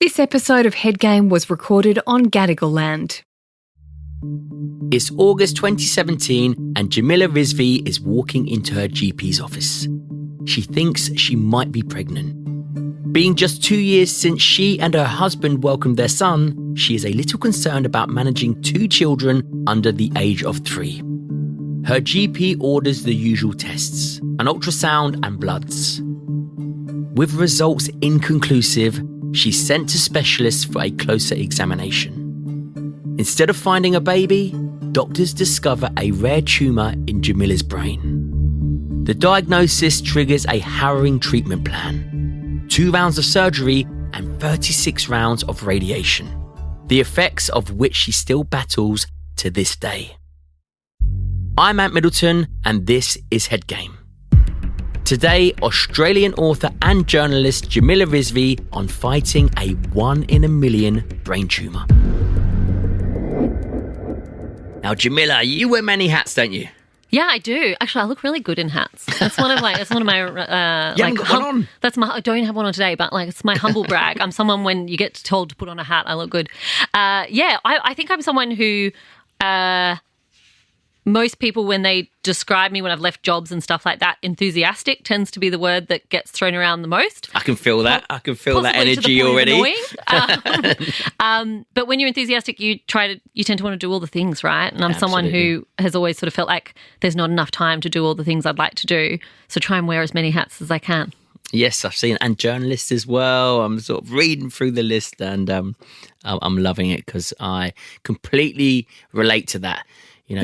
This episode of Head Game was recorded on Gadigal land. It's August 2017 and Jamila Rizvi is walking into her GP's office. She thinks she might be pregnant. Being just 2 years since she and her husband welcomed their son, she is a little concerned about managing 2 children under the age of 3. Her GP orders the usual tests, an ultrasound and bloods. With results inconclusive, she's sent to specialists for a closer examination. Instead of finding a baby, doctors discover a rare tumour in Jamila's brain. The diagnosis triggers a harrowing treatment plan, 2 rounds of surgery and 36 rounds of radiation, the effects of which she still battles to this day. I'm Middleton and this is Head Game. Today, Australian author and journalist Jamila Rizvi on fighting a 1 in a million brain tumour. Now, Jamila, you wear many hats, don't you? Yeah, I do. Actually, I look really good in hats. That's one of my. You haven't got one on. I don't have one on today, but it's my humble brag. I'm someone when you get told to put on a hat, I look good. I think I'm someone who. Most people, when they describe me when I've left jobs and stuff like that, enthusiastic tends to be the word that gets thrown around the most. I can feel that. I can feel that energy already. But when you're enthusiastic, you tend to want to do all the things, right? And I'm someone who has always sort of felt like there's not enough time to do all the things I'd like to do. So try and wear as many hats as I can. Yes, I've seen, and journalists as well. I'm sort of reading through the list and I'm loving it because I completely relate to that.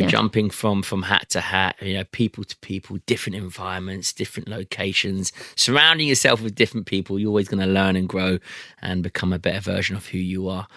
Jumping from hat to hat, people to people, different environments, different locations, surrounding yourself with different people, you're always going to learn and grow and become a better version of who you are.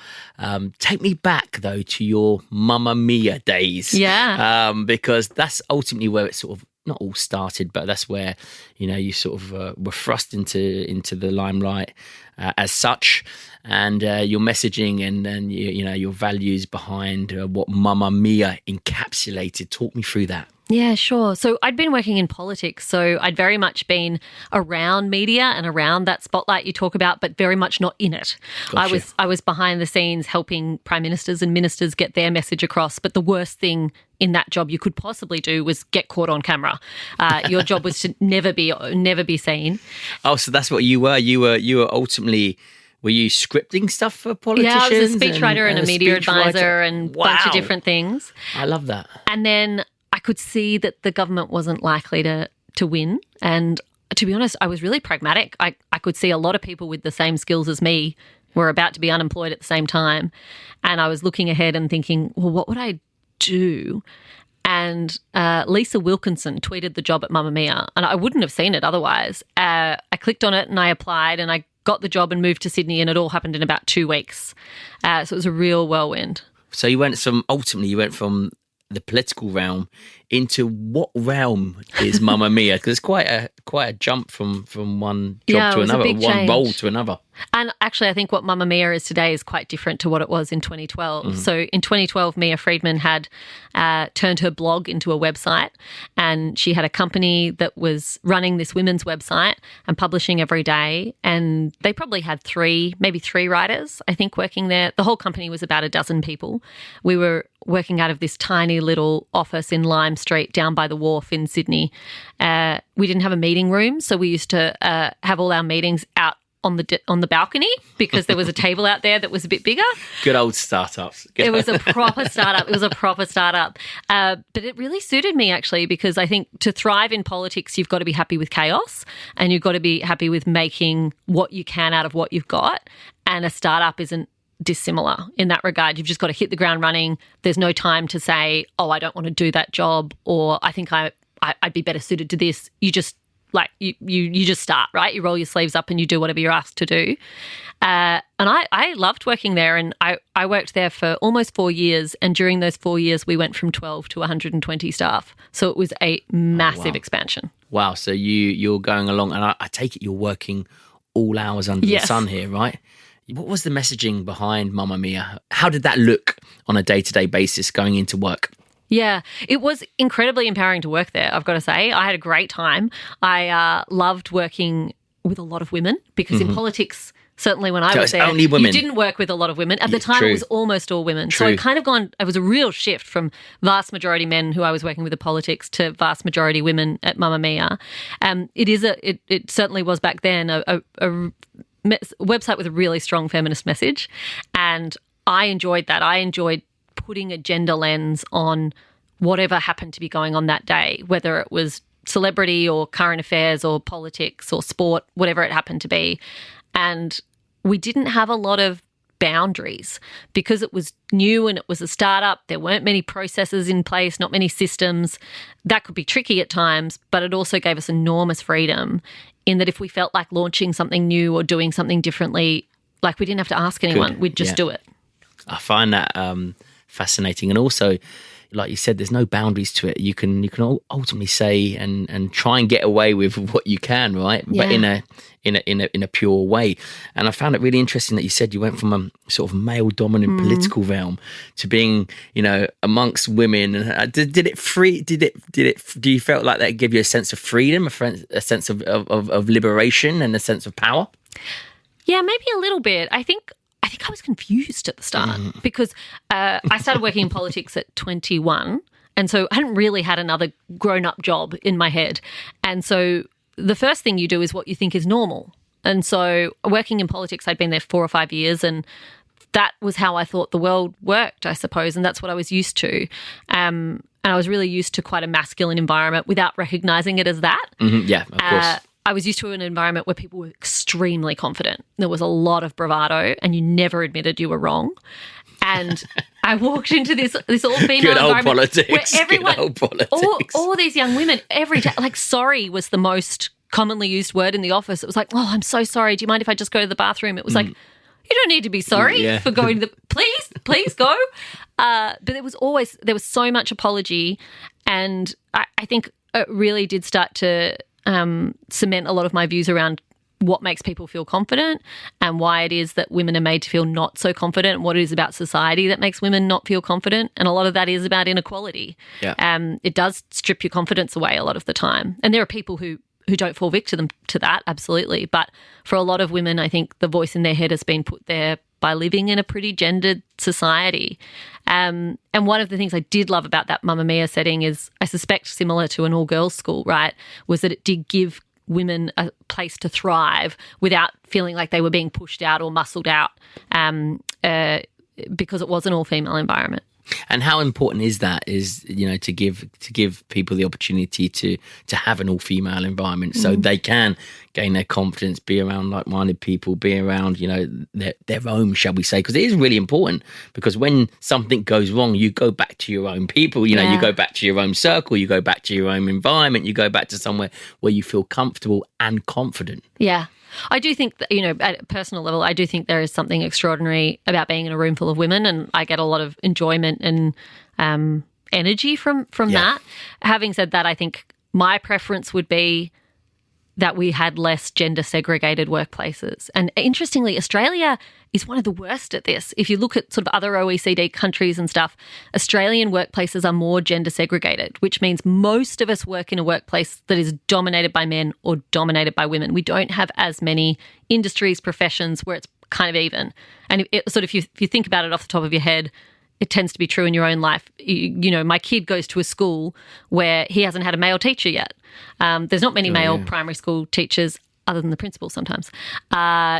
Take me back, though, to your Mamma Mia days. Yeah. Because that's ultimately where it sort of, not all started, but that's where, you sort of were thrust into the limelight as such. And your messaging and your values behind what Mamma Mia encapsulated. Talk me through that. Yeah, sure. So I'd been working in politics, so I'd very much been around media and around that spotlight you talk about, but very much not in it. Gotcha. I was behind the scenes helping prime ministers and ministers get their message across, but the worst thing in that job you could possibly do was get caught on camera. Your job was to never be seen. Oh, so that's what you were. You were ultimately. Were you scripting stuff for politicians? Yeah, I was a speechwriter and a media advisor and a bunch of different things. I love that. And then I could see that the government wasn't likely to win. And to be honest, I was really pragmatic. I could see a lot of people with the same skills as me were about to be unemployed at the same time. And I was looking ahead and thinking, well, what would I do? And Lisa Wilkinson tweeted the job at Mamma Mia, and I wouldn't have seen it otherwise. I clicked on it and I applied and I got the job and moved to Sydney, and it all happened in about 2 weeks. So it was a real whirlwind. So you went from the political realm into what realm is Mamma Mia? Because it's quite a jump from one job to another, one role to another. And actually, I think what Mamma Mia is today is quite different to what it was in 2012. Mm-hmm. So in 2012, Mia Friedman had turned her blog into a website, and she had a company that was running this women's website and publishing every day. And they probably had maybe three writers, I think, working there. The whole company was about a dozen people. We were working out of this tiny little office in Lime Street down by the wharf in Sydney. We didn't have a meeting room, so we used to have all our meetings out on the balcony because there was a table out there that was a bit bigger. Good old startups. It was a proper startup. But it really suited me, actually, because I think to thrive in politics, you've got to be happy with chaos and you've got to be happy with making what you can out of what you've got. And a startup isn't dissimilar in that regard. You've just got to hit the ground running. There's no time to say, oh, I don't want to do that job, or I think I'd be better suited to this. You just you just start, right? You roll your sleeves up and you do whatever you're asked to do. And I loved working there, and I worked there for almost 4 years, and during those 4 years we went from 12 to 120 staff. So it was a massive expansion. Wow. So you're going along, and I take it you're working all hours under the sun here, right? What was the messaging behind Mamma Mia? How did that look on a day-to-day basis going into work? Yeah, it was incredibly empowering to work there, I've got to say. I had a great time. I loved working with a lot of women because in politics, Certainly when I So was it's there, only women. you didn't work with a lot of women. At the time, true. it was almost all women. So True. it was a real shift from vast majority men who I was working with the politics to vast majority women at Mamma Mia. It certainly was back then a website with a really strong feminist message, and I enjoyed that. I enjoyed putting a gender lens on whatever happened to be going on that day, whether it was celebrity or current affairs or politics or sport, whatever it happened to be. And we didn't have a lot of boundaries because it was new and it was a startup. There weren't many processes in place, not many systems. That could be tricky at times, but it also gave us enormous freedom in that if we felt like launching something new or doing something differently, like we didn't have to ask anyone, we'd just do it. I find that fascinating. And also, like you said, there's no boundaries to it. You can ultimately say and try and get away with what you can, right? Yeah. But in a pure way. And I found it really interesting that you said you went from a sort of male dominant political realm to being, amongst women. Do you felt like that gave you a sense of freedom, a sense of liberation, and a sense of power? Yeah, maybe a little bit. I think I was confused at the start because I started working in politics at 21, and so I hadn't really had another grown-up job in my head. And so the first thing you do is what you think is normal. And so working in politics, I'd been there 4 or 5 years, and that was how I thought the world worked, I suppose, and that's what I was used to. And I was really used to quite a masculine environment without recognising it as that. Mm-hmm. Yeah, of course. I was used to an environment where people were extremely confident. There was a lot of bravado and you never admitted you were wrong. And I walked into this all-female environment where everyone, all these young women, every day, like sorry was the most commonly used word in the office. It was like, oh, I'm so sorry. Do you mind if I just go to the bathroom? It was like, you don't need to be sorry for going to please go. But there was so much apology, and I think it really did start to cement a lot of my views around what makes people feel confident and why it is that women are made to feel not so confident, and what it is about society that makes women not feel confident. And a lot of that is about inequality. Yeah. It does strip your confidence away a lot of the time. And there are people who don't fall victim to that, absolutely. But for a lot of women, I think the voice in their head has been put there by living in a pretty gendered society. And one of the things I did love about that Mamma Mia setting is, I suspect similar to an all-girls school, right, was that it did give women a place to thrive without feeling like they were being pushed out or muscled out because it was an all-female environment. And how important is that? To give people the opportunity to have an all-female environment, so they can gain their confidence, be around like-minded people, be around their own, shall we say? Because it is really important. Because when something goes wrong, you go back to your own people. You go back to your own circle. You go back to your own environment. You go back to somewhere where you feel comfortable and confident. Yeah. I do think that, at a personal level, I do think there is something extraordinary about being in a room full of women, and I get a lot of enjoyment and energy from that. Having said that, I think my preference would be that we had less gender-segregated workplaces. And interestingly, Australia is one of the worst at this. If you look at sort of other OECD countries and stuff, Australian workplaces are more gender-segregated, which means most of us work in a workplace that is dominated by men or dominated by women. We don't have as many industries, professions where it's kind of even. And if you think about it off the top of your head, it tends to be true in your own life. My kid goes to a school where he hasn't had a male teacher yet. There's not many male primary school teachers other than the principal sometimes.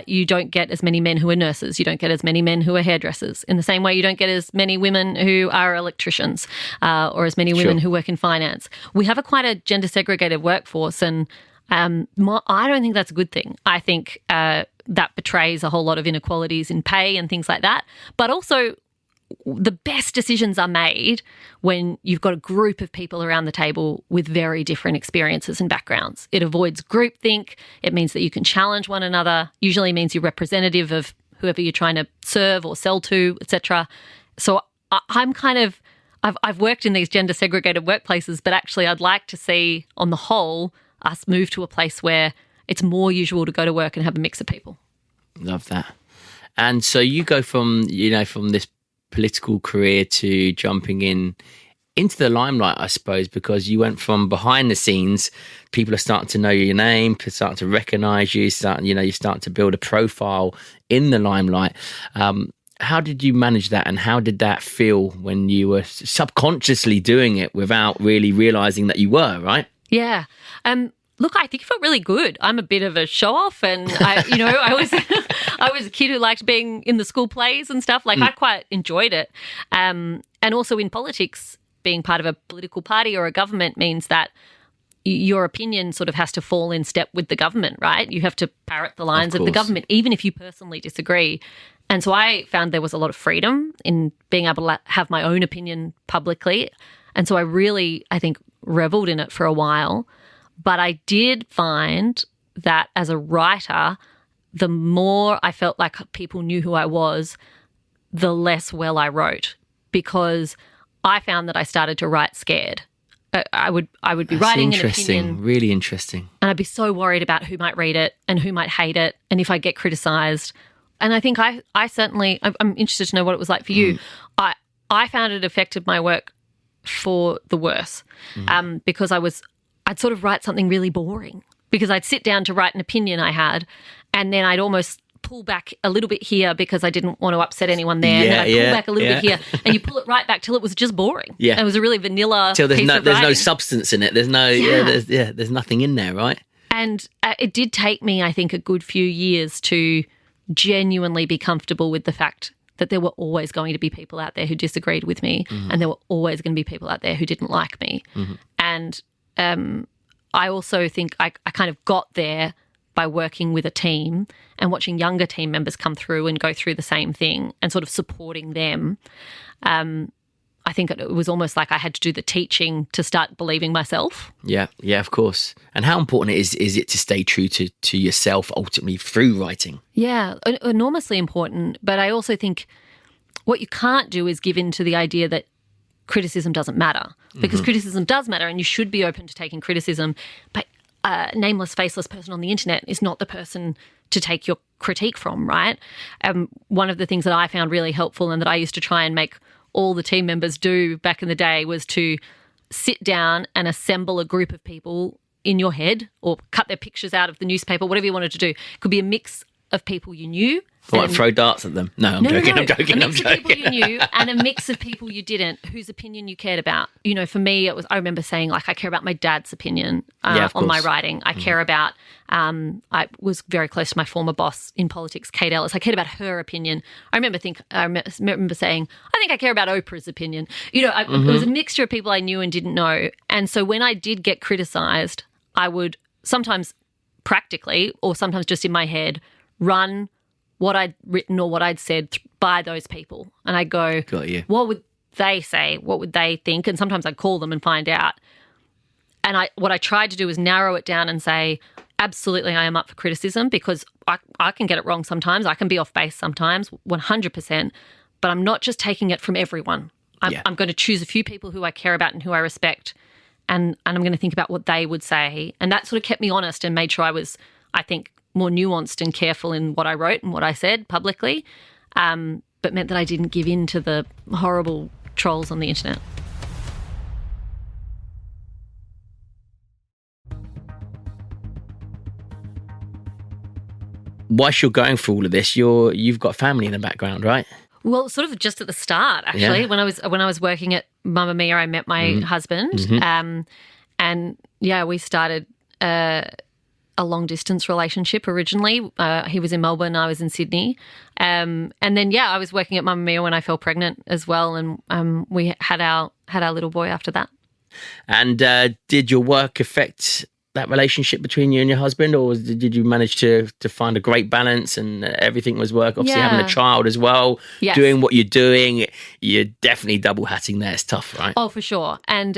You don't get as many men who are nurses. You don't get as many men who are hairdressers. In the same way, you don't get as many women who are electricians or as many women who work in finance. We have quite a gender-segregated workforce, and I don't think that's a good thing. I think that betrays a whole lot of inequalities in pay and things like that. But also, the best decisions are made when you've got a group of people around the table with very different experiences and backgrounds. It avoids groupthink. It means that you can challenge one another. Usually means you're representative of whoever you're trying to serve or sell to, etc. So I've worked in these gender segregated workplaces, but actually I'd like to see, on the whole, us move to a place where it's more usual to go to work and have a mix of people. Love that. And so you go from this political career to jumping into the limelight, I suppose, because you went from behind the scenes, people are starting to know your name, starting to recognise you, you start to build a profile in the limelight. How did you manage that, and how did that feel when you were subconsciously doing it without really realising that you were, right? Yeah. Look, I think it felt really good. I'm a bit of a show-off, and I was I was a kid who liked being in the school plays and stuff. Like I quite enjoyed it. And also in politics, being part of a political party or a government means that your opinion sort of has to fall in step with the government, right? You have to parrot the lines of the government, even if you personally disagree. And so I found there was a lot of freedom in being able to have my own opinion publicly. And so I really, I think, reveled in it for a while. But I did find that as a writer, the more I felt like people knew who I was, the less well I wrote, because I found that I started to write scared. I would be writing an opinion. Really interesting. And I'd be so worried about who might read it and who might hate it and if I get criticised. And I think I certainly, I'm interested to know what it was like for you. I found it affected my work for the worse because I'd sort of write something really boring, because I'd sit down to write an opinion I had, and then I'd almost pull back a little bit here because I didn't want to upset anyone there. And then I'd pull back a little bit here, and you pull it right back till it was just boring. Yeah. It was a really vanilla till there's piece of there's writing. no substance in it. There's no there's nothing in there, right? And it did take me, I think, a good few years to genuinely be comfortable with the fact that there were always going to be people out there who disagreed with me, and there were always going to be people out there who didn't like me. And I also think I kind of got there by working with a team and watching younger team members come through and go through the same thing and sort of supporting them. I think it was almost like I had to do the teaching to start believing myself. Yeah, of course. And how important is it to stay true to yourself ultimately through writing? Yeah, enormously important. But I also think what you can't do is give in to the idea that criticism doesn't matter, because criticism does matter and you should be open to taking criticism. But a nameless, faceless person on the internet is not the person to take your critique from, right? One of the things that I found really helpful and that I used to try and make all the team members do back in the day was to sit down and assemble a group of people in your head, or cut their pictures out of the newspaper, whatever you wanted to do. It could be a mix of people you knew. What, throw darts at them? No, I'm joking. I'm joking. A mix of people you knew and a mix of people you didn't, whose opinion you cared about. You know, for me, I remember saying, like, I care about my dad's opinion on my writing. I care about, I was very close to my former boss in politics, Kate Ellis. I cared about her opinion. I remember saying, I think I care about Oprah's opinion. You know, it was a mixture of people I knew and didn't know. And so when I did get criticised, I would sometimes practically, or sometimes just in my head, run what I'd written or what I'd said by those people. And I'd go, got you. What would they say? What would they think? And sometimes I'd call them and find out. And what I tried to do was narrow it down and say, absolutely, I am up for criticism, because I can get it wrong sometimes. I can be off base sometimes, 100%. But I'm not just taking it from everyone. I'm going to choose a few people who I care about and who I respect, and I'm going to think about what they would say. And that sort of kept me honest and made sure I was, I think, more nuanced and careful in what I wrote and what I said publicly, but meant that I didn't give in to the horrible trolls on the internet. Whilst you're going through all of this, you've got family in the background, right? Well, sort of just at the start, actually. Yeah. When I was working at Mamma Mia, I met my husband, and we started a long-distance relationship originally. He was in Melbourne, I was in Sydney. And then, I was working at Mamma Mia when I fell pregnant as well, and we had our little boy after that. And did your work affect that relationship between you and your husband, or did you manage to find a great balance and everything was work? Obviously, having a child as well, doing what you're doing, you're definitely double hatting there. It's tough, right? Oh, for sure. And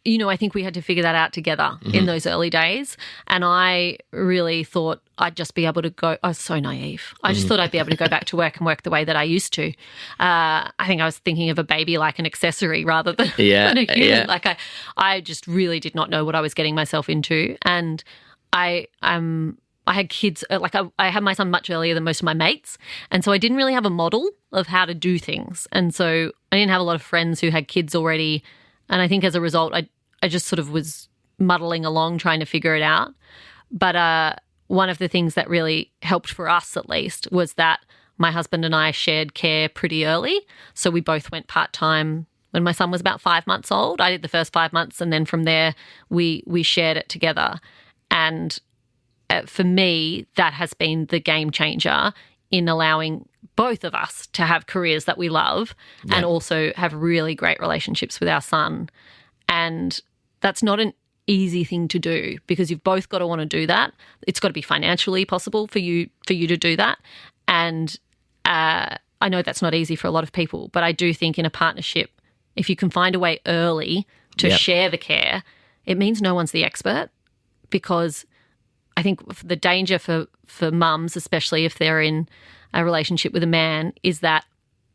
I think we had to figure that out together in those early days. And I really thought I'd just be able to go. I was so naive. I just thought I'd be able to go back to work and work the way that I used to. I think I was thinking of a baby like an accessory rather than, than a human. Yeah. Like I just really did not know what I was getting myself into. And I had kids, I had my son much earlier than most of my mates. And so I didn't really have a model of how to do things. And so I didn't have a lot of friends who had kids already. And I think as a result, I just sort of was muddling along trying to figure it out. But one of the things that really helped for us, at least, was that my husband and I shared care pretty early. So we both went part-time when my son was about 5 months old. I did the first 5 months, and then from there we shared it together. And for me, that has been the game changer in allowing both of us to have careers that we love and also have really great relationships with our son. And that's not an easy thing to do because you've both got to want to do that. It's got to be financially possible for you to do that. And I know that's not easy for a lot of people, but I do think in a partnership, if you can find a way early to share the care, it means no one's the expert, because I think the danger for mums, especially if they're in a relationship with a man, is that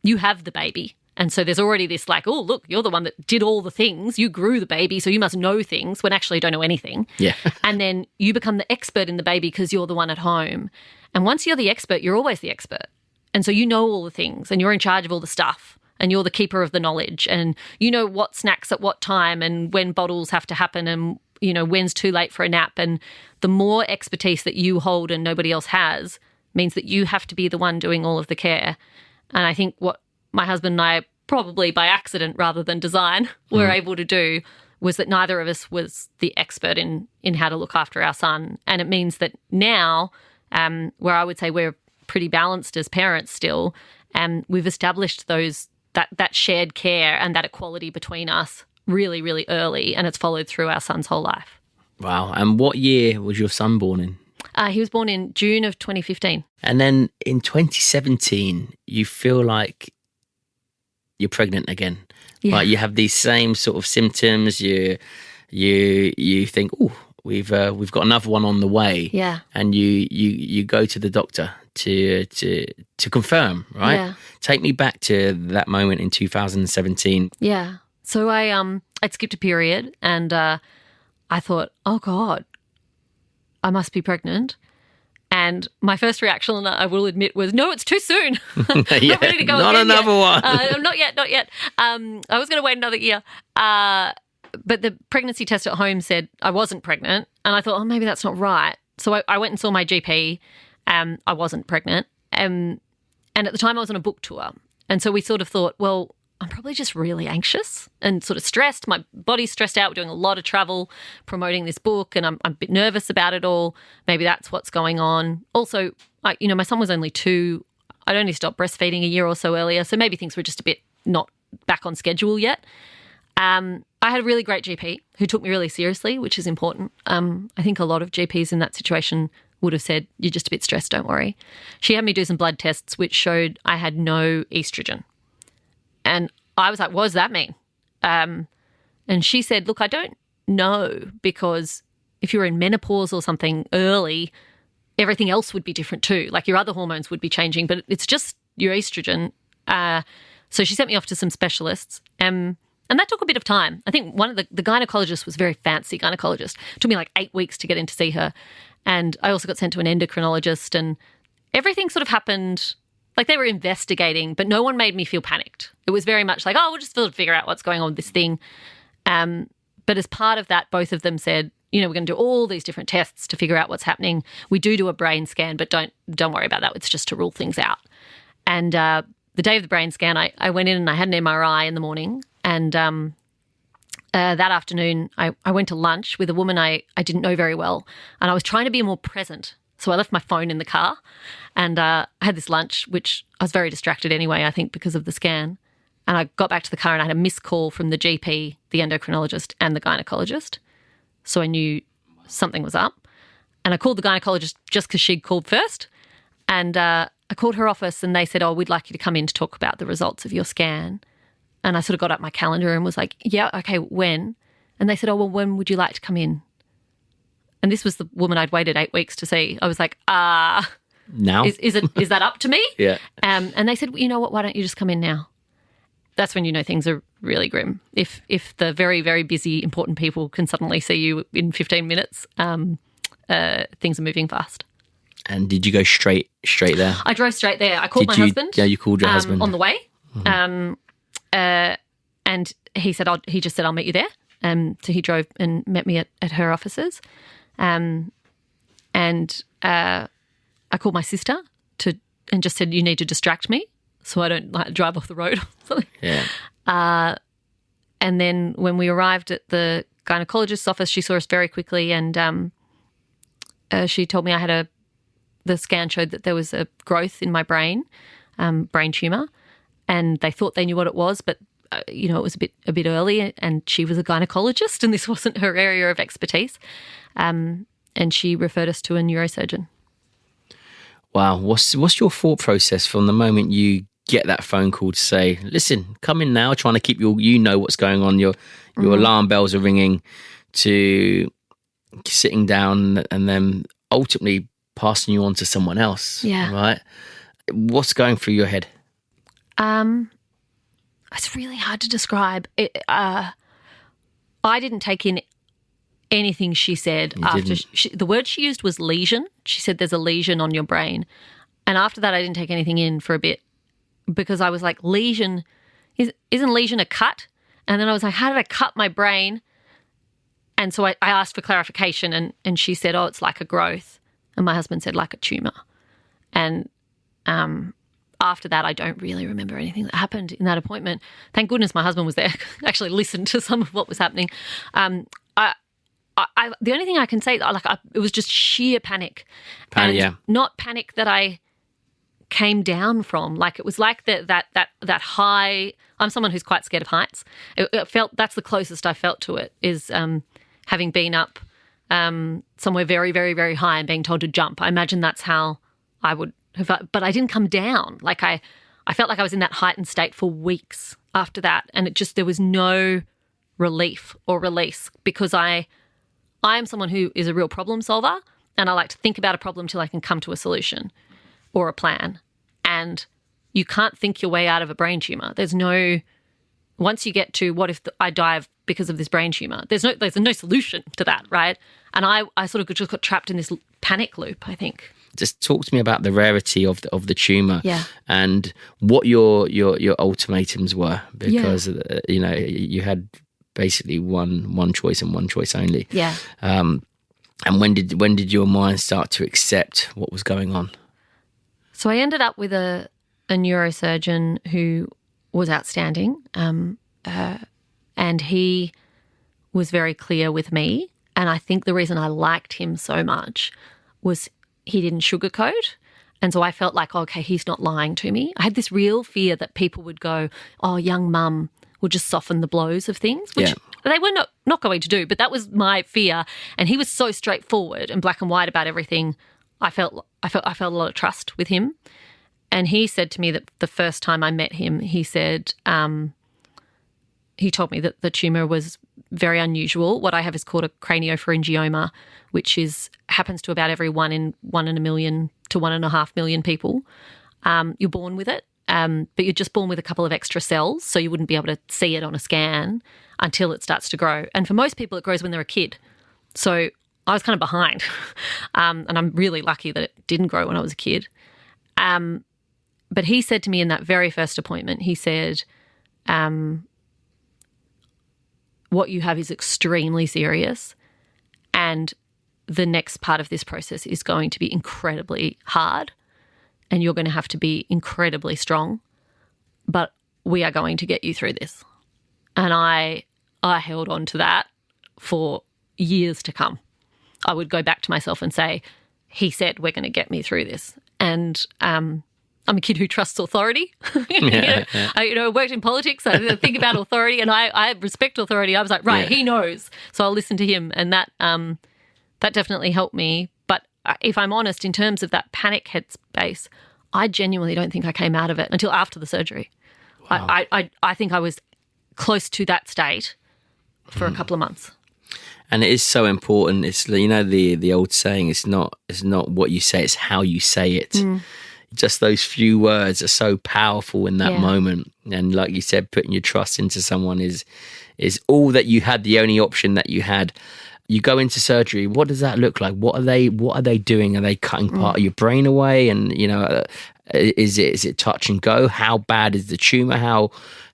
you have the baby. And so there's already this like, oh, look, you're the one that did all the things. You grew the baby, so you must know things, when actually you don't know anything. Yeah. And then you become the expert in the baby because you're the one at home. And once you're the expert, you're always the expert. And so you know all the things and you're in charge of all the stuff and you're the keeper of the knowledge and you know what snacks at what time and when bottles have to happen and, you know, when's too late for a nap. And the more expertise that you hold and nobody else has means that you have to be the one doing all of the care. And I think what my husband and I, probably by accident rather than design, were able to do was that neither of us was the expert in how to look after our son. And it means that now, where I would say we're pretty balanced as parents still, we've established that shared care and that equality between us really, really early, and it's followed through our son's whole life. Wow. And what year was your son born in? He was born in June of 2015. And then in 2017, you feel like you're pregnant again. Yeah. Like you have these same sort of symptoms. You think, oh, we've got another one on the way. Yeah. And you go to the doctor to confirm, right? Yeah. Take me back to that moment in 2017. Yeah. So I'd skipped a period and I thought, oh God, I must be pregnant. And my first reaction, I will admit, was, no, it's too soon. I'm not ready to go not again another yet. one. Not yet. I was going to wait another year. But the pregnancy test at home said I wasn't pregnant. And I thought, oh, maybe that's not right. So I went and saw my GP. I wasn't pregnant. And at the time I was on a book tour. And so we sort of thought, well, I'm probably just really anxious and sort of stressed. My body's stressed out. We're doing a lot of travel promoting this book and I'm a bit nervous about it all. Maybe that's what's going on. Also, my son was only 2. I'd only stopped breastfeeding a year or so earlier, so maybe things were just a bit not back on schedule yet. I had a really great GP who took me really seriously, which is important. I think a lot of GPs in that situation would have said, you're just a bit stressed, don't worry. She had me do some blood tests which showed I had no estrogen. And I was like, what does that mean? And she said, look, I don't know, because if you were in menopause or something early, everything else would be different too. Like your other hormones would be changing, but it's just your estrogen. So she sent me off to some specialists. And that took a bit of time. I think one of the gynecologist was a very fancy gynecologist. It took me like 8 weeks to get in to see her. And I also got sent to an endocrinologist and everything sort of happened. Like they were investigating, but no one made me feel panicked. It was very much like, oh, we'll just figure out what's going on with this thing. But as part of that, both of them said, we're going to do all these different tests to figure out what's happening. We do a brain scan, but don't worry about that. It's just to rule things out. And the day of the brain scan, I went in and I had an MRI in the morning. And that afternoon, I went to lunch with a woman I didn't know very well. And I was trying to be more present. So I left my phone in the car and I had this lunch, which I was very distracted anyway, I think, because of the scan. And I got back to the car and I had a missed call from the GP, the endocrinologist and the gynecologist. So I knew something was up. And I called the gynecologist just because she'd called first. And I called her office and they said, oh, we'd like you to come in to talk about the results of your scan. And I sort of got up my calendar and was like, yeah, okay, when? And they said, oh, well, when would you like to come in? And this was the woman I'd waited 8 weeks to see. I was like, now? Is that up to me? Yeah. And they said, well, you know what, why don't you just come in now? That's when you know things are really grim. If the very, very busy, important people can suddenly see you in 15 minutes, things are moving fast. And did you go straight there? I drove straight there. I called my husband. Yeah, you called your husband. On the way. Mm-hmm. And he just said, I'll meet you there. So he drove and met me at her offices. And I called my sister and just said, you need to distract me so I don't drive off the road or something. Yeah. And then when we arrived at the gynecologist's office, she saw us very quickly, and she told me the scan showed that there was a growth in my brain tumour, and they thought they knew what it was, but it was a bit early, and she was a gynecologist and this wasn't her area of expertise, and she referred us to a neurosurgeon. Wow. What's your thought process from the moment you get that phone call to say, listen, come in now, trying to keep what's going on, your alarm bells are ringing, to sitting down and then ultimately passing you on to someone else? Yeah. Right? What's going through your head? It's really hard to describe. I didn't take in anything she said. The word she used was lesion. She said there's a lesion on your brain. And after that, I didn't take anything in for a bit, because I was like, lesion, isn't lesion a cut? And then I was like, how did I cut my brain? And so I asked for clarification, and she said, oh, it's like a growth. And my husband said, like a tumour. And after that, I don't really remember anything that happened in that appointment. Thank goodness my husband was there, actually listened to some of what was happening. The only thing I can say, it was just sheer panic. Yeah. Not panic that I came down from. Like, it was like that high. I'm someone who's quite scared of heights. It felt, that's the closest I felt to it, is having been up somewhere very, very, very high and being told to jump. I imagine that's how I would have, but I didn't come down. Like, I felt like I was in that heightened state for weeks after that, and there was no relief or release, because I am someone who is a real problem solver, and I like to think about a problem till I can come to a solution or a plan. And you can't think your way out of a brain tumour. Once you get to what if I die because of this brain tumour, there's no solution to that, right? And I sort of just got trapped in this panic loop, I think. Just talk to me about the rarity of the tumour, yeah, and what your ultimatums were, because you had basically one choice and one choice only. Yeah. And when did your mind start to accept what was going on? So I ended up with a neurosurgeon who was outstanding, and he was very clear with me. And I think the reason I liked him so much was he didn't sugarcoat. And so I felt like, okay, he's not lying to me. I had this real fear that people would go, oh, young mum will just soften the blows of things, which they were not going to do. But that was my fear. And he was so straightforward and black and white about everything. I felt a lot of trust with him. And he said to me that the first time I met him, he said, he told me that the tumour was very unusual. What I have is called a craniopharyngioma, which happens to about every 1 in a million to 1.5 million people. You're born with it, but you're just born with a couple of extra cells, so you wouldn't be able to see it on a scan until it starts to grow. And for most people, it grows when they're a kid. So I was kind of behind, and I'm really lucky that it didn't grow when I was a kid. But he said to me in that very first appointment, he said, what you have is extremely serious, and the next part of this process is going to be incredibly hard, and you're going to have to be incredibly strong, but we are going to get you through this. And I held on to that for years to come. I would go back to myself and say, he said we're going to get me through this. And I'm a kid who trusts authority. I worked in politics. I think about authority, and I respect authority. I was like, right, he knows, so I'll listen to him, and that definitely helped me. But if I'm honest, in terms of that panic headspace, I genuinely don't think I came out of it until after the surgery. Wow. I think I was close to that state for a couple of months. And it is so important. It's the old saying. It's not what you say. It's how you say it. Just those few words are so powerful in that moment. And like you said, putting your trust into someone is all that you had, the only option that you had. You go into surgery. What does that look like? What are they doing? Are they cutting part of your brain away? And Is it touch and go? How bad is the tumour?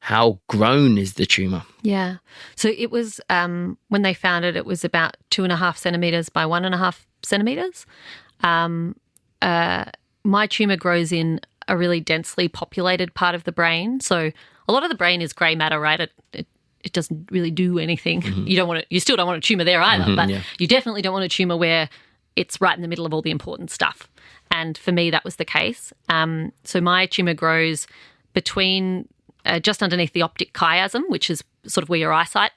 How grown is the tumour? Yeah. So it was, when they found it, it was about 2.5 centimetres by 1.5 centimetres. My tumour grows in a really densely populated part of the brain. So a lot of the brain is grey matter, right? It doesn't really do anything. Mm-hmm. You still don't want a tumour there either, but you definitely don't want a tumour where it's right in the middle of all the important stuff. And for me, that was the case. So my tumour grows between just underneath the optic chiasm, which is sort of where your eyesight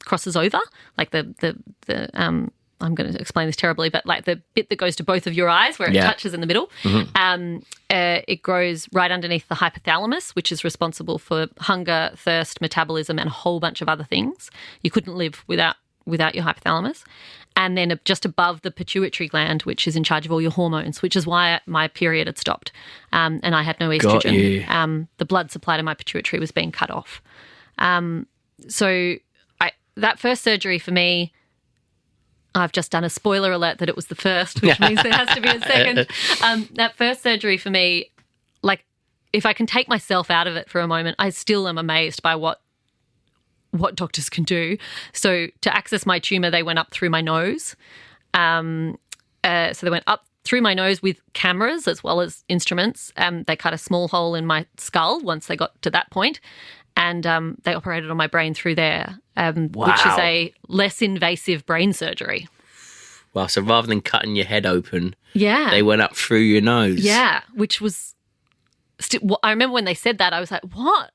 crosses over, like the I'm going to explain this terribly, but like the bit that goes to both of your eyes where it touches in the middle. Mm-hmm. It grows right underneath the hypothalamus, which is responsible for hunger, thirst, metabolism, and a whole bunch of other things. You couldn't live without your hypothalamus. And then just above the pituitary gland, which is in charge of all your hormones, which is why my period had stopped and I had no estrogen. The blood supply to my pituitary was being cut off. So that first surgery for me, I've just done a spoiler alert that it was the first, which means there has to be a second. That first surgery for me, like if I can take myself out of it for a moment, I still am amazed by what doctors can do. So to access my tumour, they went up through my nose. So they went up through my nose with cameras as well as instruments. They cut a small hole in my skull once they got to that point. And they operated on my brain through there, which is a less invasive brain surgery. Well, so rather than cutting your head open, they went up through your nose. Yeah, which was I remember when they said that, I was like, what?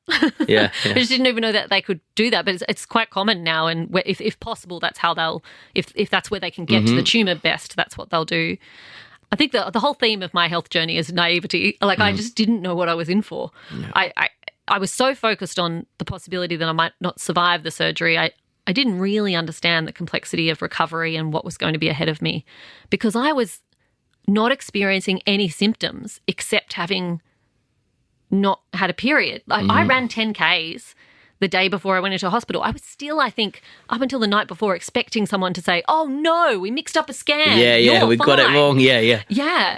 Yeah. I just didn't even know that they could do that, but it's quite common now. And if possible, that's how they'll, if that's where they can get to the tumour best, that's what they'll do. I think the whole theme of my health journey is naivety. Like I just didn't know what I was in for. Yeah. I was so focused on the possibility that I might not survive the surgery. I didn't really understand the complexity of recovery and what was going to be ahead of me because I was not experiencing any symptoms except having not had a period. Like I ran 10Ks the day before I went into hospital. I was still, I think, up until the night before expecting someone to say, oh no, we mixed up a scan. Yeah, we got it wrong. Yeah.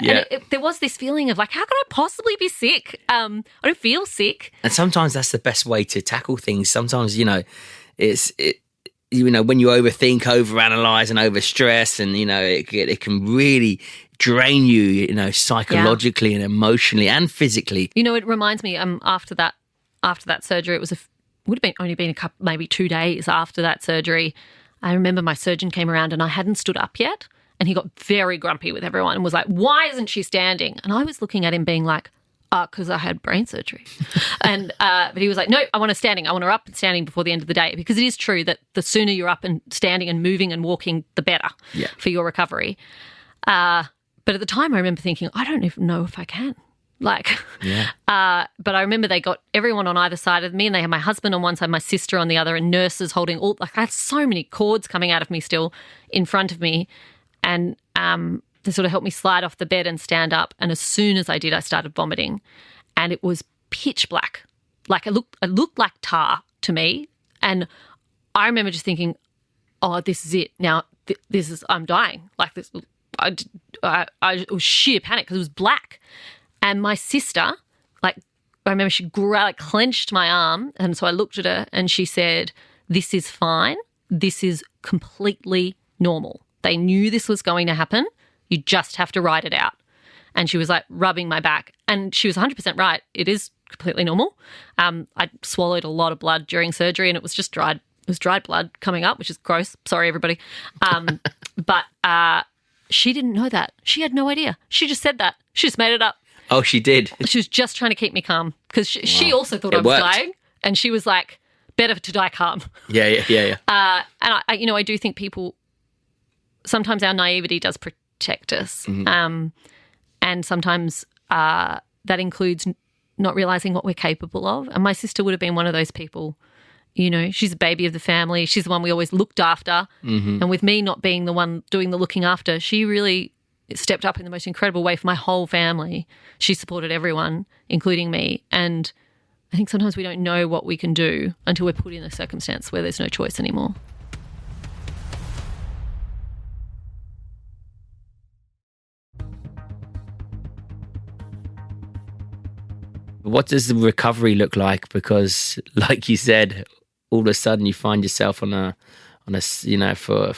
And there was this feeling of like, how could I possibly be sick? I don't feel sick. And sometimes that's the best way to tackle things. Sometimes, it's when you overthink, overanalyze and overstress and, it can really drain you, psychologically and emotionally and physically. It reminds me, after that surgery, it would have only been maybe 2 days after that surgery. I remember my surgeon came around and I hadn't stood up yet, and he got very grumpy with everyone and was like, "Why isn't she standing?" And I was looking at him, being like, "Because I had brain surgery." And but he was like, "No, I want her standing. I want her up and standing before the end of the day," because it is true that the sooner you're up and standing and moving and walking, the better for your recovery. But at the time, I remember thinking, I don't even know if I can. But I remember they got everyone on either side of me, and they had my husband on one side, my sister on the other, and nurses holding I had so many cords coming out of me still in front of me, and they sort of helped me slide off the bed and stand up. And as soon as I did, I started vomiting, and it was pitch black. Like it looked like tar to me, and I remember just thinking, "Oh, this is it now. I'm dying." Like this, it was sheer panic because it was black. And my sister, I remember she clenched my arm, and so I looked at her and she said, "This is fine. This is completely normal. They knew this was going to happen. You just have to ride it out." And she was rubbing my back, and she was 100% right. It is completely normal. I swallowed a lot of blood during surgery, and it was just dried. It was dried blood coming up, which is gross. Sorry, everybody. But she didn't know that. She had no idea. She just said that. She just made it up. Oh, she did. She was just trying to keep me calm because she also thought I was dying, and she was like, "Better to die calm." Yeah. And I do think people, sometimes our naivety does protect us, and sometimes that includes not realizing what we're capable of. And my sister would have been one of those people. She's the baby of the family. She's the one we always looked after, and with me not being the one doing the looking after, she really stepped up in the most incredible way for my whole family. She supported everyone, including me. And I think sometimes we don't know what we can do until we're put in a circumstance where there's no choice anymore. What does the recovery look like? Because, like you said, all of a sudden you find yourself on a for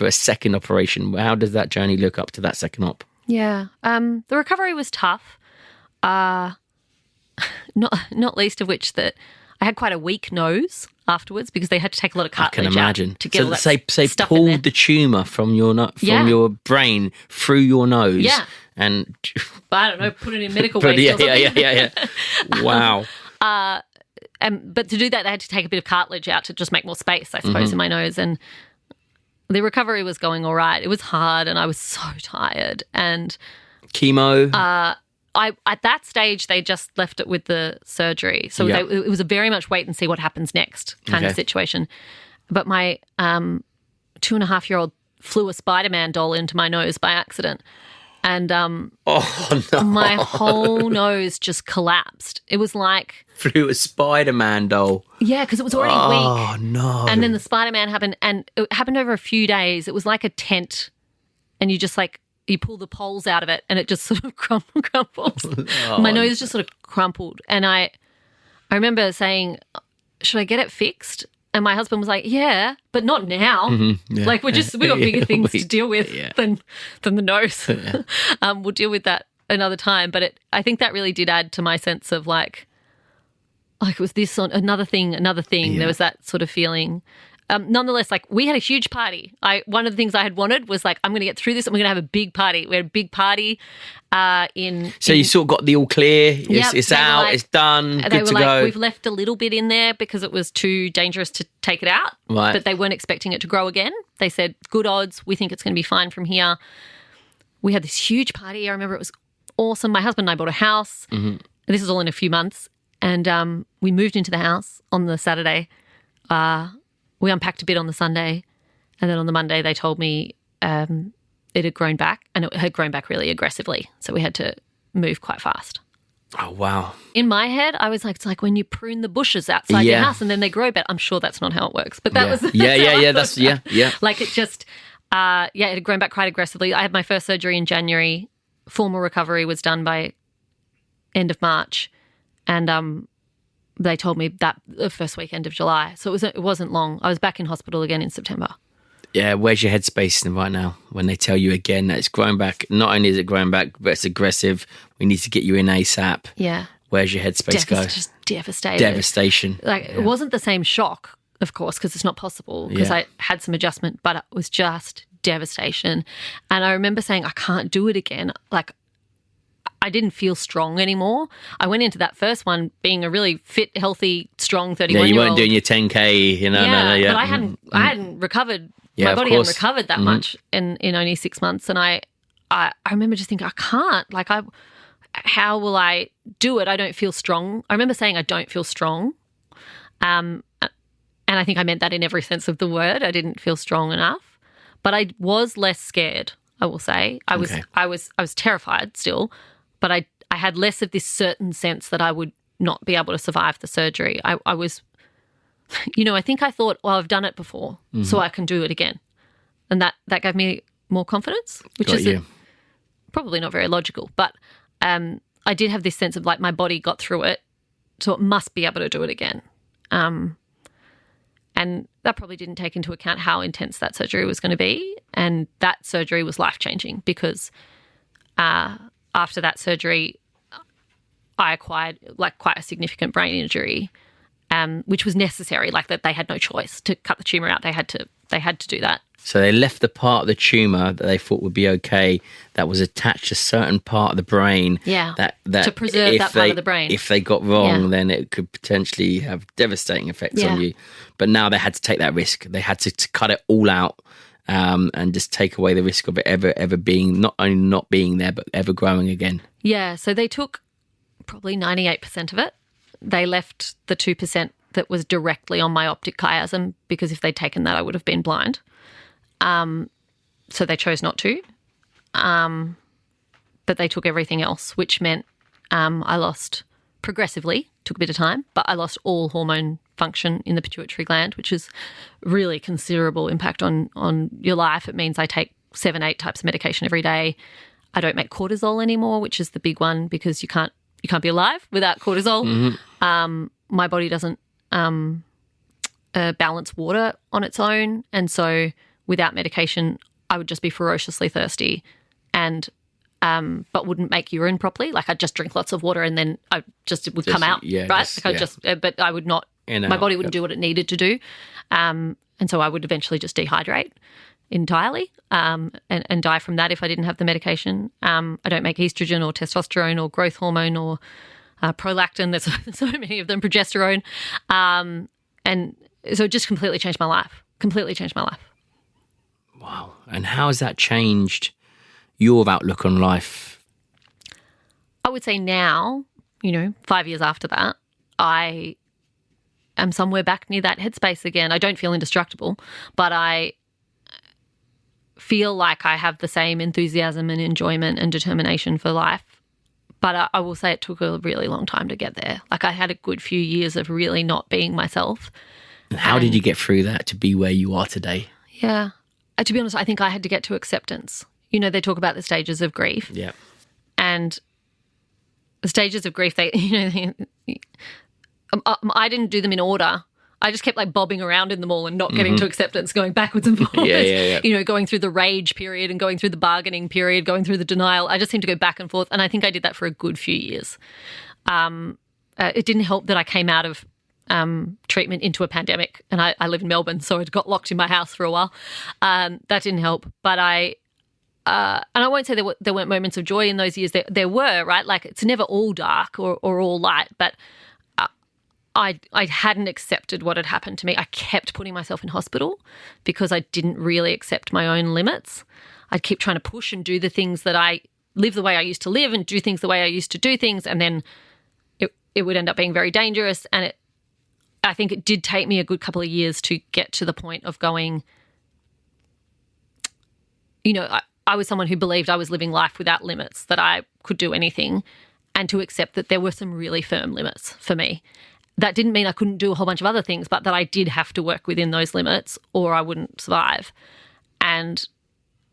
a second operation. How does that journey look up to that second op? Yeah, the recovery was tough. Not least of which that I had quite a weak nose afterwards because they had to take a lot of cartilage I can imagine. out to get all that say stuff in there. pulled the tumour from your brain through your nose. Yeah. And I don't know, put it in medical waste or something. Yeah. Wow. But to do that, they had to take a bit of cartilage out to just make more space, I suppose, in my nose. And the recovery was going all right. It was hard and I was so tired. And chemo? At that stage, they just left it with the surgery. So it was a very much wait and see what happens next kind of situation. But my 2.5-year-old flew a Spider-Man doll into my nose by accident. And my whole nose just collapsed. It was like... Flew a Spider-Man doll. Yeah, because it was already weak. Oh, no. And then the Spider-Man happened, and it happened over a few days. It was like a tent, and you just you pull the poles out of it, and it just sort of crumbles. My nose just sort of crumpled. And I remember saying, should I get it fixed? And my husband was like, yeah, but not now. Mm-hmm, yeah. Like we got bigger things to deal with than the nose. Yeah. We'll deal with that another time. But I think that really did add to my sense of like it was this on another thing. Yeah. There was that sort of feeling. Nonetheless, like we had a huge party. One of the things I had wanted was like, I'm going to get through this and we're going to have a big party. We had a big party you sort of got the all clear. It's out. It's done. Good to go. We've left a little bit in there because it was too dangerous to take it out. Right. But they weren't expecting it to grow again. They said, good odds. We think it's going to be fine from here. We had this huge party. I remember it was awesome. My husband and I bought a house. Mm-hmm. This is all in a few months. And we moved into the house on the Saturday. We unpacked a bit on the Sunday, and then on the Monday they told me it had grown back, and it had grown back really aggressively. So we had to move quite fast. Oh, wow. In my head, I was like, it's like when you prune the bushes outside your house and then they grow back. I'm sure that's not how it works, but that was Like it just, it had grown back quite aggressively. I had my first surgery in January. Formal recovery was done by end of March, and they told me that the first weekend of July. So it wasn't long. I was back in hospital again in September. Yeah, where's your headspace right now when they tell you again that it's growing back? Not only is it growing back, but it's aggressive. We need to get you in ASAP. Yeah. Where's your headspace go? Just devastated. Devastation. It wasn't the same shock, of course, because it's not possible, because I had some adjustment, but it was just devastation. And I remember saying, I can't do it again. Like, I didn't feel strong anymore. I went into that first one being a really fit, healthy, strong 31-year-old. Yeah, you weren't doing your 10K, but I hadn't recovered. Yeah, my body hadn't recovered that much in only 6 months. And I remember just thinking, I can't. Like, how will I do it? I don't feel strong. I remember saying I don't feel strong. And I think I meant that in every sense of the word. I didn't feel strong enough. But I was less scared, I will say. I was terrified still. But I had less of this certain sense that I would not be able to survive the surgery. I was, I think I thought, well, I've done it before, so I can do it again. And that gave me more confidence, which is probably not very logical. But I did have this sense of like my body got through it, so it must be able to do it again. And that probably didn't take into account how intense that surgery was going to be. And that surgery was life-changing because after that surgery, I acquired like quite a significant brain injury, which was necessary. Like that, they had no choice to cut the tumour out. They had to do that. So they left the part of the tumour that they thought would be okay, that was attached to a certain part of the brain. Yeah. That to preserve that part of the brain. If they got wrong, then it could potentially have devastating effects on you. But now they had to take that risk. They had to cut it all out. And just take away the risk of it ever being, not only not being there, but ever growing again. Yeah, so they took probably 98% of it. They left the 2% that was directly on my optic chiasm, because if they'd taken that, I would have been blind. So they chose not to. But they took everything else, which meant I lost progressively, took a bit of time, but I lost all hormone function in the pituitary gland, which is really considerable impact on your life. It means I take 7-8 types of medication every day. I don't make cortisol anymore, which is the big one, because you can't be alive without cortisol. My body doesn't balance water on its own, and so without medication, I would just be ferociously thirsty, and but wouldn't make urine properly. Like I'd just drink lots of water, and then it would come out, right? But I would not. My body wouldn't do what it needed to do, and so I would eventually just dehydrate entirely and die from that if I didn't have the medication. I don't make estrogen or testosterone or growth hormone or prolactin. There's so many of them, progesterone. And so it just completely changed my life. Wow. And how has that changed your outlook on life? I would say now, 5 years after that, I am somewhere back near that headspace again. I don't feel indestructible, but I feel like I have the same enthusiasm and enjoyment and determination for life. But I will say it took a really long time to get there. Like I had a good few years of really not being myself. And how did you get through that to be where you are today? Yeah. To be honest, I think I had to get to acceptance. They talk about the stages of grief. Yeah. And the stages of grief, I didn't do them in order. I just kept bobbing around in them all and not getting to acceptance, going backwards and forwards. Yeah. Going through the rage period and going through the bargaining period, going through the denial. I just seemed to go back and forth, and I think I did that for a good few years. It didn't help that I came out of treatment into a pandemic, and I live in Melbourne, so I got locked in my house for a while. That didn't help, but and I won't say there weren't moments of joy in those years. There were, right? Like it's never all dark or all light, but I hadn't accepted what had happened to me. I kept putting myself in hospital because I didn't really accept my own limits. I'd keep trying to push and do the things that I live the way I used to live and do things the way I used to do things, and then it would end up being very dangerous. And I think it did take me a good couple of years to get to the point of going, I was someone who believed I was living life without limits, that I could do anything, and to accept that there were some really firm limits for me. That didn't mean I couldn't do a whole bunch of other things, but that I did have to work within those limits or I wouldn't survive. And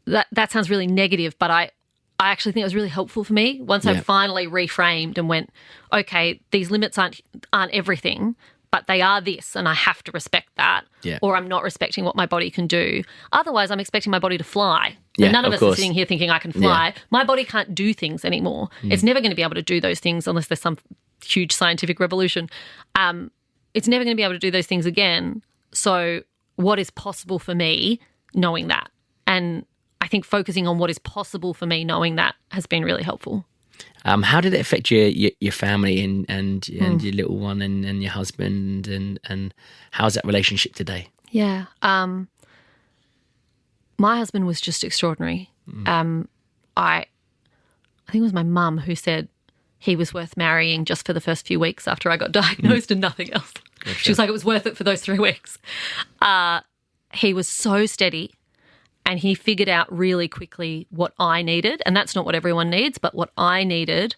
that sounds really negative, but I actually think it was really helpful for me once I finally reframed and went, okay, these limits aren't everything, but they are this, and I have to respect that, or I'm not respecting what my body can do. Otherwise, I'm expecting my body to fly. And none of us are sitting here thinking I can fly. Yeah. My body can't do things anymore. It's never going to be able to do those things unless there's some huge scientific revolution. It's never going to be able to do those things again. So what is possible for me, knowing that? And I think focusing on what is possible for me, knowing that, has been really helpful. How did it affect your family and your little one and your husband and how's that relationship today? Yeah. My husband was just extraordinary. I think it was my mum who said he was worth marrying just for the first few weeks after I got diagnosed and nothing else. Okay. She was like, it was worth it for those 3 weeks. He was so steady. And he figured out really quickly what I needed. And that's not what everyone needs, but what I needed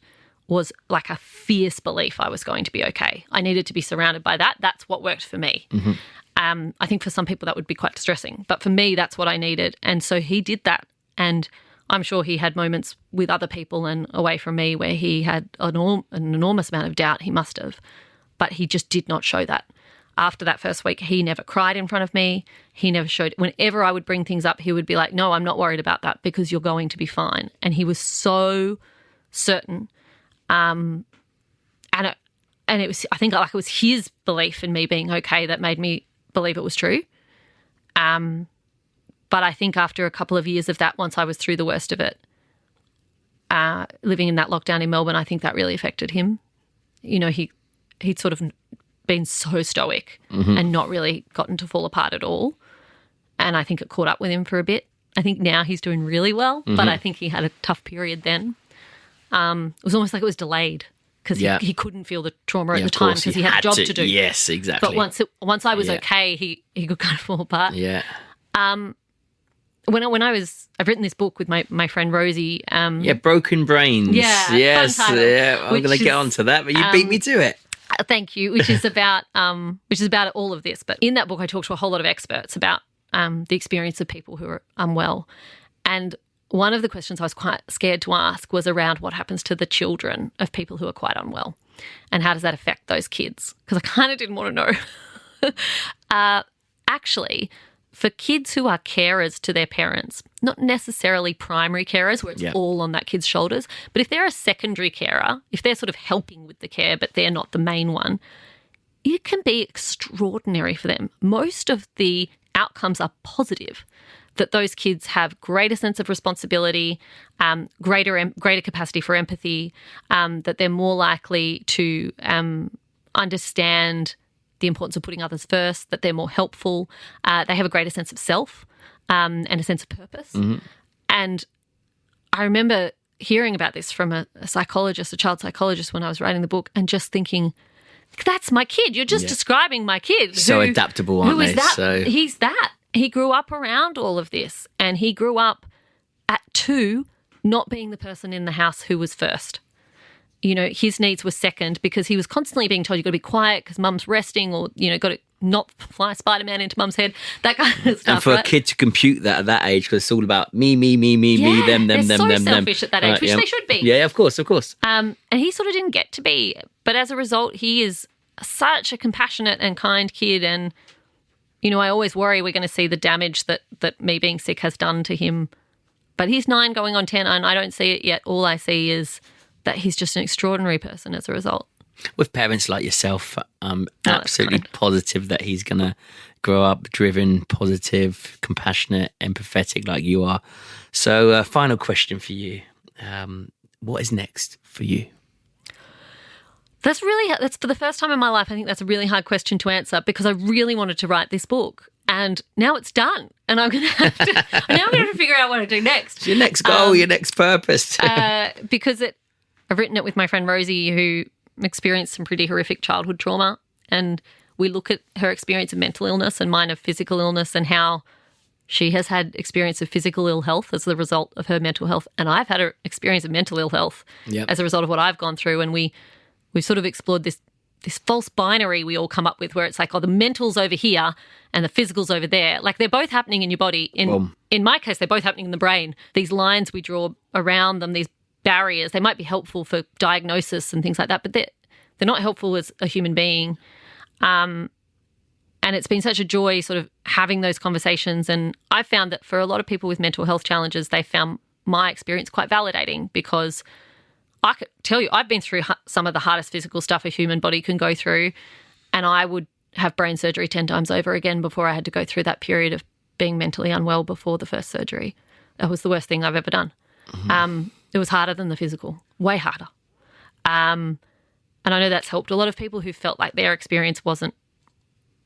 was like a fierce belief I was going to be okay. I needed to be surrounded by that. That's what worked for me. I think for some people that would be quite distressing. But for me, that's what I needed. And so he did that. And I'm sure he had moments with other people and away from me where he had an enormous amount of doubt. He must have. But he just did not show that. After that first week, he never cried in front of me. He never showed. Whenever I would bring things up, he would be like, no, I'm not worried about that because you're going to be fine. And he was so certain. And it was, I think like it was his belief in me being okay that made me believe it was true. But I think after a couple of years of that, once I was through the worst of it, living in that lockdown in Melbourne, I think that really affected him. He'd sort of been so stoic and not really gotten to fall apart at all. And I think it caught up with him for a bit. I think now he's doing really well, but I think he had a tough period then. It was almost like it was delayed because he couldn't feel the trauma at the time because he had a job to do. Yes, exactly. But once I was okay, he could kind of fall apart. Yeah. I've written this book with my friend Rosie. Broken Brains. Yeah. Yes. Fun title, yeah. I'm going to get onto that, but you beat me to it. Thank you. Which is about all of this. But in that book, I talk to a whole lot of experts about the experience of people who are unwell. And one of the questions I was quite scared to ask was around what happens to the children of people who are quite unwell and how does that affect those kids? Because I kind of didn't want to know. Actually, for kids who are carers to their parents, not necessarily primary carers where it's all on that kid's shoulders, but if they're a secondary carer, if they're sort of helping with the care but they're not the main one, it can be extraordinary for them. Most of the outcomes are positive, that those kids have greater sense of responsibility, greater capacity for empathy, that they're more likely to understand the importance of putting others first, that they're more helpful, they have a greater sense of self and a sense of purpose. Mm-hmm. And I remember hearing about this from a psychologist, a child psychologist, when I was writing the book and just thinking, that's my kid. You're just describing my kid. So adaptable, aren't they? So he's that. He grew up around all of this, and he grew up at 2 not being the person in the house who was first. You know, his needs were second because he was constantly being told you've got to be quiet because mum's resting, or, you know, got to not fly Spider-Man into mum's head, that kind of stuff. And for a kid to compute that at that age, because it's all about me, them, they're so selfish at that age, which they should be. Yeah, of course. And he sort of didn't get to be. But as a result, he is such a compassionate and kind kid, and you know, I always worry we're going to see the damage that me being sick has done to him. But he's 9 going on 10 and I don't see it yet. All I see is that he's just an extraordinary person as a result. With parents like yourself, I'm absolutely positive that he's going to grow up driven, positive, compassionate, empathetic like you are. So final question for you. What is next for you? That's for the first time in my life, I think that's a really hard question to answer because I really wanted to write this book and now it's done and I'm going to have to figure out what to do next. Your next goal, your next purpose. Because I've written it with my friend Rosie who experienced some pretty horrific childhood trauma, and we look at her experience of mental illness and mine of physical illness and how she has had experience of physical ill health as the result of her mental health, and I've had an experience of mental ill health as a result of what I've gone through, and we've sort of explored this false binary we all come up with where it's like, oh, the mental's over here and the physical's over there. Like they're both happening in your body. In my case, they're both happening in the brain. These lines we draw around them, these barriers, they might be helpful for diagnosis and things like that, but they're not helpful as a human being. And it's been such a joy sort of having those conversations. And I've found that for a lot of people with mental health challenges, they found my experience quite validating because I could tell you, I've been through some of the hardest physical stuff a human body can go through, and I would have brain surgery 10 times over again before I had to go through that period of being mentally unwell before the first surgery. That was the worst thing I've ever done. Mm-hmm. It was harder than the physical, way harder. And I know that's helped a lot of people who felt like their experience wasn't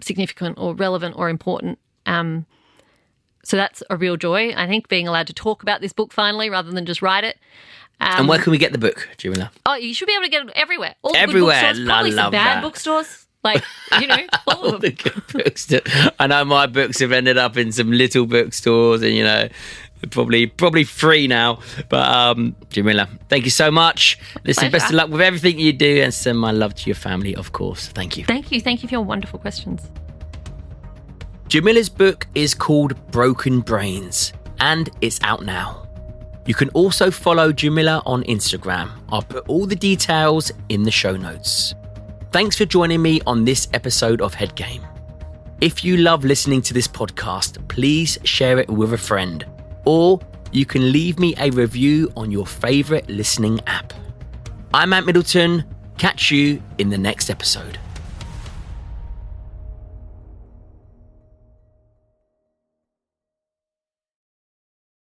significant or relevant or important. So that's a real joy, I think, being allowed to talk about this book finally rather than just write it. And where can we get the book, Jamila? Oh, you should be able to get it everywhere. All everywhere. The good bookstores, probably some bad bookstores. Like, you know, all of them. The good bookstores. I know my books have ended up in some little bookstores and, you know, probably free now. But Jamila, thank you so much. Listen, best of luck with everything you do and send my love to your family, of course. Thank you. Thank you. Thank you for your wonderful questions. Jamila's book is called Broken Brains and it's out now. You can also follow Jamila on Instagram. I'll put all the details in the show notes. Thanks for joining me on this episode of Head Game. If you love listening to this podcast, please share it with a friend, or you can leave me a review on your favourite listening app. I'm Middleton. Catch you in the next episode.